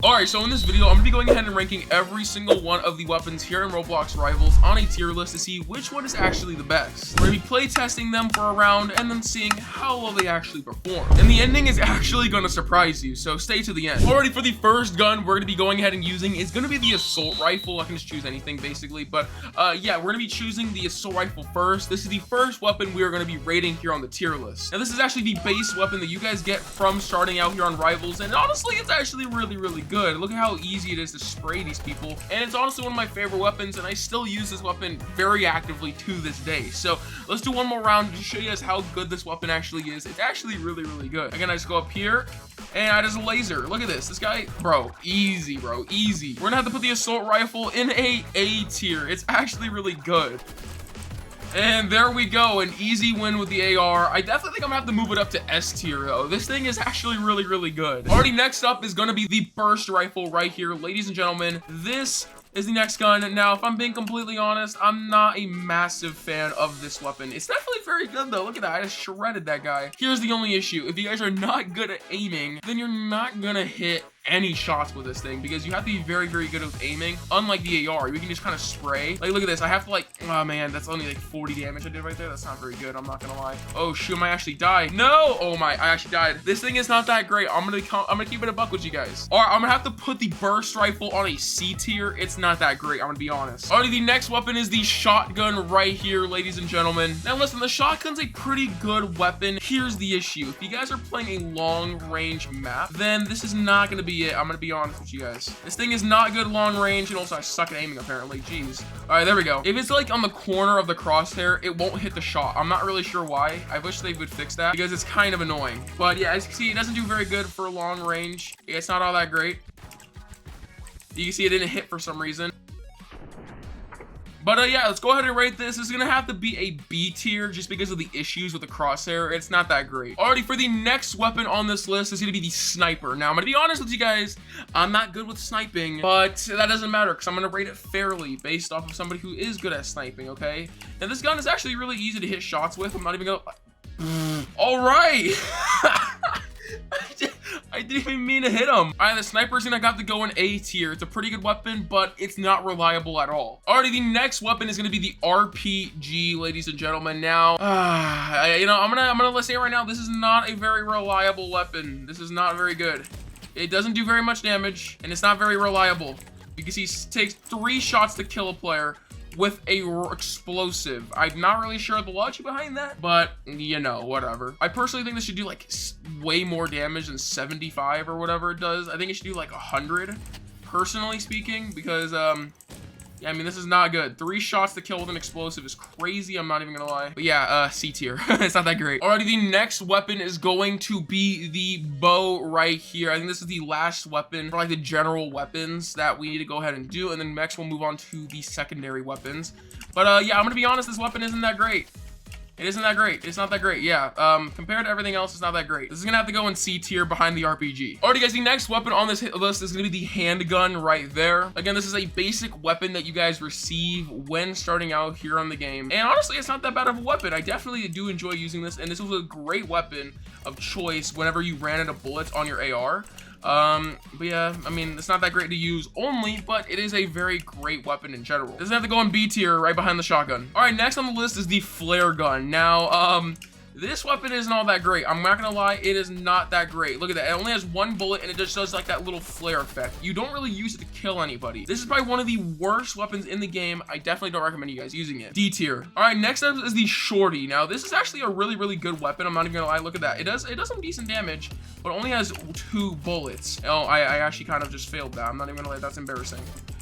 Alright, so in this video, I'm going to be going ahead and ranking every single one of the weapons here in Roblox Rivals on a tier list to see which one is actually the best. We're going to be play testing them for a round and then seeing how well they actually perform. And the ending is actually going to surprise you, so stay to the end. Alrighty, for the first gun we're going to be going ahead and using is going to be the assault rifle. I can just choose anything basically, but yeah, we're going to be choosing the assault rifle first. This is the first weapon we are going to be rating here on the tier list. Now, this is actually the base weapon that you guys get from starting out here on Rivals, and honestly, it's actually really good. Look at how easy it is to spray these people, and it's honestly one of my favorite weapons, and I still use this weapon very actively to this day. So let's do one more round to show you guys how good this weapon actually is. It's actually really good. Again, I just go up here and I just laser. Look at this guy, bro, easy, bro, easy. We're gonna have to put the assault rifle in A tier. It's actually really good. And there we go, an easy win with the AR. I definitely think I'm gonna have to move it up to S tier though. This thing is actually really good. Already, next up is gonna be the burst rifle right here. Ladies and gentlemen, this is the next gun. Now, if I'm being completely honest, I'm not a massive fan of this weapon. It's definitely very good though. Look at that, I just shredded that guy. Here's the only issue. If you guys are not good at aiming, then you're not gonna hit any shots with this thing, because you have to be very good with aiming. Unlike the AR, you can just kind of spray. Like, look at this. I have to, like, oh man, that's only like 40 damage I did right there. That's not very good, I'm not gonna lie. Oh shoot, I might actually die. No, oh my, I actually died. This thing is not that great. I'm gonna keep it a buck with you guys. All right, I'm gonna have to put the burst rifle on a C tier. It's not that great, I'm gonna be honest. Alrighty, the next weapon is the shotgun right here, ladies and gentlemen. Now listen, the shotgun's a pretty good weapon. Here's the issue. If you guys are playing a long range map, then this is not gonna be it. I'm gonna be honest with you guys. This thing is not good long range, and also I suck at aiming apparently. Jeez. All right, there we go. If it's like on the corner of the crosshair, it won't hit the shot. I'm not really sure why. I wish they would fix that, because it's kind of annoying. But yeah, as you can see, it doesn't do very good for long range. It's not all that great. You can see it didn't hit for some reason. But yeah, let's go ahead and rate this. This is gonna have to be a B tier just because of the issues with the crosshair. It's not that great. Alrighty, for the next weapon on this list is gonna be the sniper. Now, I'm gonna be honest with you guys, I'm not good with sniping, but that doesn't matter because I'm gonna rate it fairly based off of somebody who is good at sniping, okay? Now, this gun is actually really easy to hit shots with. I'm not even gonna... Alright! I didn't even mean to hit him. All right, the sniper's gonna have to go in A tier. It's a pretty good weapon, but it's not reliable at all. Alrighty, the next weapon is gonna be the RPG, ladies and gentlemen. Now, you know, I'm gonna say it right now, this is not a very reliable weapon. This is not very good. It doesn't do very much damage, and it's not very reliable. You can see it takes 3 shots to kill a player with a explosive. I'm not really sure the logic behind that, but you know, whatever. I personally think this should do like way more damage than 75 or whatever it does. I think it should do like 100, personally speaking, because yeah, I mean, this is not good. 3 shots to kill with an explosive is crazy. I'm not even gonna lie. But yeah, C tier. It's not that great. Alrighty, the next weapon is going to be the bow right here. I think this is the last weapon for like the general weapons that we need to go ahead and do. And then next we'll move on to the secondary weapons. But yeah, I'm gonna be honest, this weapon isn't that great. It isn't that great. It's not that great. Yeah, compared to everything else, it's not that great. This is gonna have to go in C tier behind the RPG. Alrighty, guys, the next weapon on this hit list is gonna be the handgun right there. Again, this is a basic weapon that you guys receive when starting out here on the game. And honestly, it's not that bad of a weapon. I definitely do enjoy using this, and this was a great weapon of choice whenever you ran out of bullets on your AR. But yeah, I mean, it's not that great to use only, but it is a very great weapon in general. Doesn't have to go in B tier right behind the shotgun. All right, next on the list is the flare gun. Now, this weapon isn't all that great. I'm not gonna lie, it is not that great. Look at that, it only has 1 bullet and it just does like that little flare effect. You don't really use it to kill anybody. This is probably one of the worst weapons in the game. I definitely don't recommend you guys using it. D tier. All right, next up is the shorty. Now, this is actually a really good weapon. I'm not even gonna lie, look at that. It does some decent damage, but only has 2 bullets. Oh, I actually kind of just failed that. I'm not even gonna lie, that's embarrassing.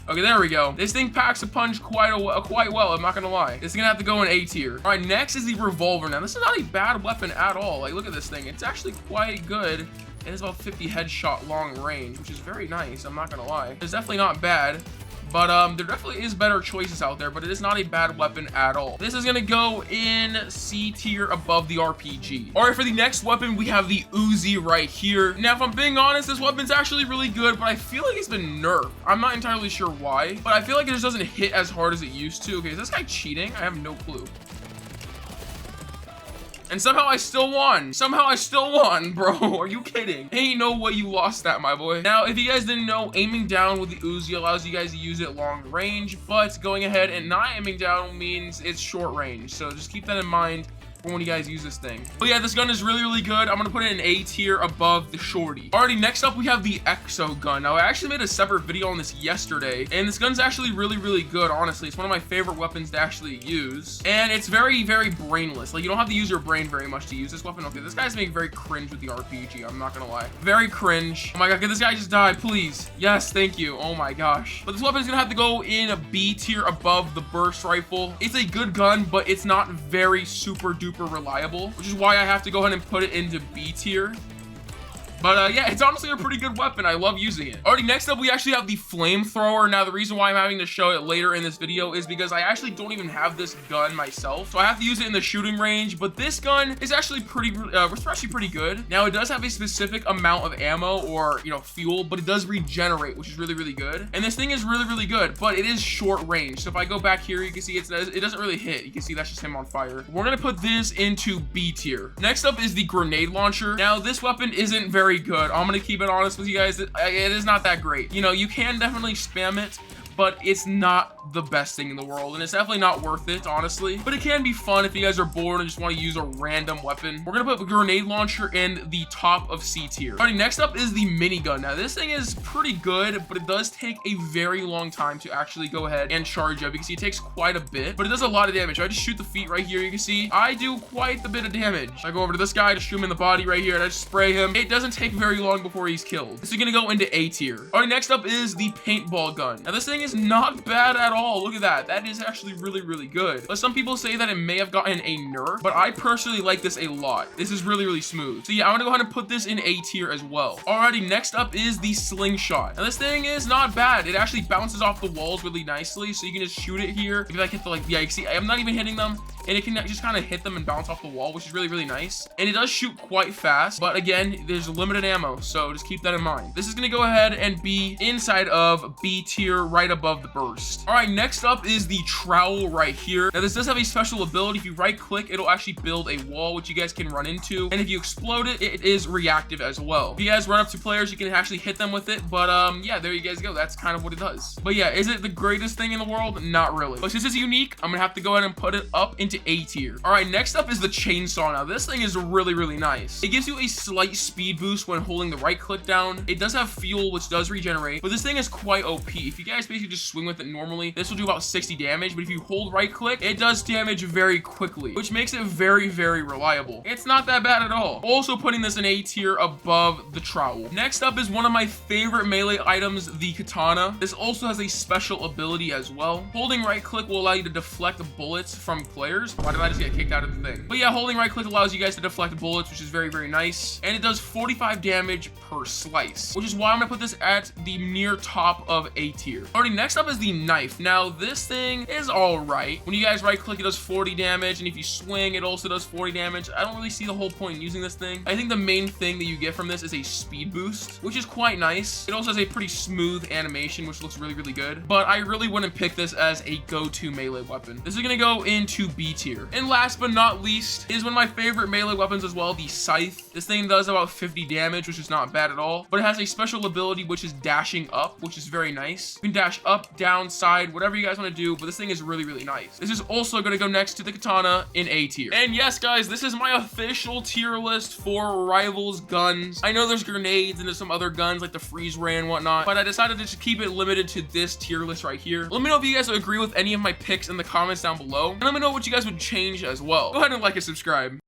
Okay, there we go. This thing packs a punch quite well, I'm not gonna lie. It's gonna have to go in A tier. All right, next is the revolver. Now, this is not a bad weapon at all. Like, look at this thing. It's actually quite good. It has about 50 headshot long range, which is very nice, I'm not gonna lie. It's definitely not bad. But there definitely is better choices out there, but it is not a bad weapon at all. This is gonna go in C tier above the RPG. All right, for the next weapon, we have the Uzi right here. Now, if I'm being honest, this weapon's actually really good, but I feel like it's been nerfed. I'm not entirely sure why, but I feel like it just doesn't hit as hard as it used to. Okay, is this guy cheating? I have no clue. And somehow I still won. Somehow I still won, bro. Are you kidding? Ain't no way you lost that, my boy. Now, if you guys didn't know, aiming down with the Uzi allows you guys to use it long range, but going ahead and not aiming down means it's short range. So just keep that in mind for when you guys use this thing. But yeah, this gun is really, really good. I'm gonna put it in A tier above the shorty. Alrighty, next up we have the Exo gun. Now I actually made a separate video on this yesterday, and this gun's actually really, really good. Honestly, it's one of my favorite weapons to actually use, and it's very, very brainless. Like, you don't have to use your brain very much to use this weapon. Okay, this guy's making very cringe with the RPG. I'm not gonna lie, very cringe. Oh my god, can this guy just die, please? Yes, thank you. Oh my gosh. But this weapon is gonna have to go in a B tier above the burst rifle. It's a good gun, but it's not very super duper reliable, which is why I have to go ahead and put it into B tier. But yeah, it's honestly a pretty good weapon. I love using it. Alrighty, next up we actually have the flamethrower. Now the reason why I'm having to show it later in this video is because I actually don't even have this gun myself, so I have to use it in the shooting range. But this gun is actually pretty good. Now it does have a specific amount of ammo, or fuel, but it does regenerate, which is really, really good. And this thing is really, really good, but it is short range. So if I go back here, you can see it doesn't really hit. You can see that's just him on fire. We're gonna put this into B tier. Next up is the grenade launcher. Now this weapon isn't very good. I'm gonna keep it honest with you guys. It is not that great. You can definitely spam it, but it's not the best thing in the world, and it's definitely not worth it, honestly. But it can be fun if you guys are bored and just want to use a random weapon. We're gonna put the grenade launcher in the top of C tier. Alright, next up is the minigun. Now this thing is pretty good, but it does take a very long time to actually go ahead and charge up. You can see it takes quite a bit, but it does a lot of damage. I just shoot the feet right here. You can see I do quite a bit of damage. I go over to this guy to shoot him in the body right here, and I just spray him. It doesn't take very long before he's killed. This is gonna go into A tier. Alright, next up is the paintball gun. Now this thing is not bad at all. Look at that. That is actually really, really good. But some people say that it may have gotten a nerf, but I personally like this a lot. This is really, really smooth. So yeah, I'm gonna go ahead and put this in A tier as well. Alrighty, next up is the slingshot. Now this thing is not bad. It actually bounces off the walls really nicely, so you can just shoot it here. If you like hit the yeah, you can see I'm not even hitting them, and it can just kind of hit them and bounce off the wall, which is really, really nice. And it does shoot quite fast, but again, there's limited ammo, so just keep that in mind. This is gonna go ahead and be inside of B tier, right above the burst. All right, next up is the trowel right here. Now this does have a special ability. If you right click, it'll actually build a wall which you guys can run into, and if you explode it, it is reactive as well. If you guys run up to players, you can actually hit them with it. But yeah, there you guys go. That's kind of what it does. But yeah, is it the greatest thing in the world? Not really. But since it's unique, I'm gonna have to go ahead and put it up into A tier. All right, next up is the chainsaw. Now this thing is really, really nice. It gives you a slight speed boost when holding the right click down. It does have fuel, which does regenerate, but this thing is quite OP. If you guys basically just swing with it normally, this will do about 60 damage, but if you hold right click, it does damage very quickly, which makes it very, very reliable. It's not that bad at all. Also putting this in A tier above the trowel. Next up is one of my favorite melee items, the katana. This also has a special ability as well. Holding right click will allow you to deflect bullets from players. Why did I just get kicked out of the thing? But yeah, holding right click allows you guys to deflect bullets, which is very, very nice. And it does 45 damage per slice, which is why I'm gonna put this at the near top of A tier. Alrighty, next up is the knife. Now this thing is all right. When you guys right click, it does 40 damage, and if you swing, it also does 40 damage. I don't really see the whole point in using this thing. I think the main thing that you get from this is a speed boost, which is quite nice. It also has a pretty smooth animation, which looks really, really good, but I really wouldn't pick this as a go-to melee weapon. This is gonna go into B tier. And last but not least is one of my favorite melee weapons as well, the scythe. This thing does about 50 damage, which is not bad at all, but it has a special ability, which is dashing up, which is very nice. You can dash up, down, side, whatever you guys want to do, but this thing is really, really nice. This is also going to go next to the katana in A tier. And yes, guys, this is my official tier list for Rivals guns. I know there's grenades and there's some other guns like the freeze ray and whatnot, but I decided to just keep it limited to this tier list right here. Let me know if you guys agree with any of my picks in the comments down below, and let me know what you guys would change as well. Go ahead and like and subscribe.